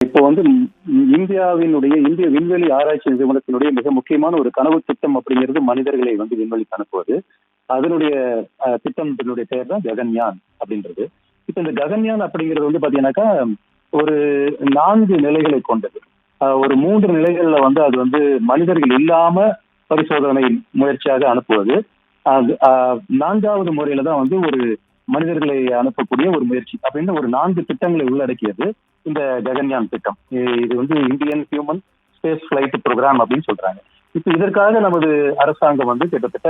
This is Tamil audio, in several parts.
இப்போ வந்து இந்திய விண்வெளி ஆராய்ச்சி நிறுவனத்தினுடைய மிக முக்கியமான ஒரு கனவு திட்டம் அப்படிங்கிறது மனிதர்களை வந்து விண்வெளிக்கு அனுப்புவது. அதனுடைய திட்டத்தினுடைய பெயர் தான் ககன்யான் அப்படின்றது. இப்ப இந்த ககன்யான் அப்படிங்கிறது வந்து பாத்தீங்கன்னாக்கா ஒரு 4 நிலைகளை கொண்டது. ஒரு 3 நிலைகள்ல வந்து அது வந்து மனிதர்கள் இல்லாம பரிசோதனை முயற்சியாக அனுப்புவது. 4வது முறையில தான் வந்து ஒரு மனிதர்களை அனுப்பக்கூடிய ஒரு முயற்சி அப்படின்னு ஒரு 4 திட்டங்களை உள்ளடக்கியது இந்த ககன்யான் திட்டம். இது வந்து Indian human space flight programme அப்படின்னு சொல்றாங்க. இப்ப இதற்காக நமது அரசாங்கம் வந்து கிட்டத்தட்ட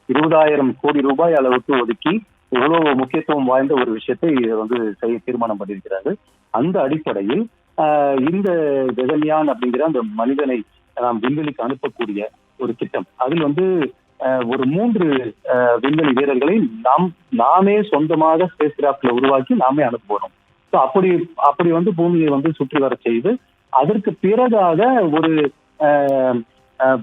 20,000 கோடி ரூபாய் அளவுக்கு ஒதுக்கி எவ்வளவு முக்கியத்துவம் வாய்ந்த ஒரு விஷயத்தை வந்து செய்ய தீர்மானம் பண்ணியிருக்கிறார்கள். அந்த அடிப்படையில் இந்த ககன்யான் அப்படிங்கிற அந்த மனிதனை நாம் விண்வெளிக்கு அனுப்பக்கூடிய ஒரு திட்டம். அதில் வந்து ஒரு 3 விண்வெளி வீரர்களை நாமே சொந்தமாக ஸ்பேஸ் கிராஃப்ட்ல உருவாக்கி நாமே அனுப்புவோம். ஸோ அப்படி வந்து பூமியை வந்து சுற்றி வர செய்து அதற்கு பிறகாக ஒரு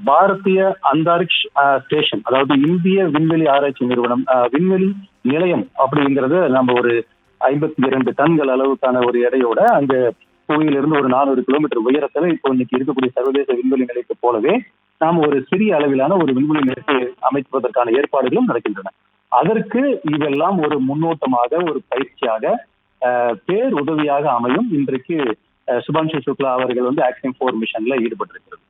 பாரதிய அந்தாரிக்ஷ் ஸ்டேஷன், அதாவது இந்திய விண்வெளி ஆராய்ச்சி நிறுவனம் விண்வெளி நிலையம் அப்படிங்கிறது நம்ம ஒரு 52 டன்கள் அளவுக்கான ஒரு எடையோட அங்க புவியிலிருந்து ஒரு 400 கிலோமீட்டர் உயரத்துல இப்போ இன்னைக்கு இருக்கக்கூடிய சர்வதேச விண்வெளி நிலையத்தை போலவே நாம் ஒரு சிறிய அளவிலான ஒரு விண்வெளி நிலையத்தை அமைப்பதற்கான ஏற்பாடுகளும் நடக்கின்றன. அதற்கு இதெல்லாம் ஒரு முன்னோட்டமாக, ஒரு பயிற்சியாக, பேர் உதவியாக அமையும். இன்றைக்கு சுபான்ஷு சுக்லா அவர்கள் வந்து ஆக்டிங் 4 மிஷன்ல ஈடுபட்டிருக்கிறது.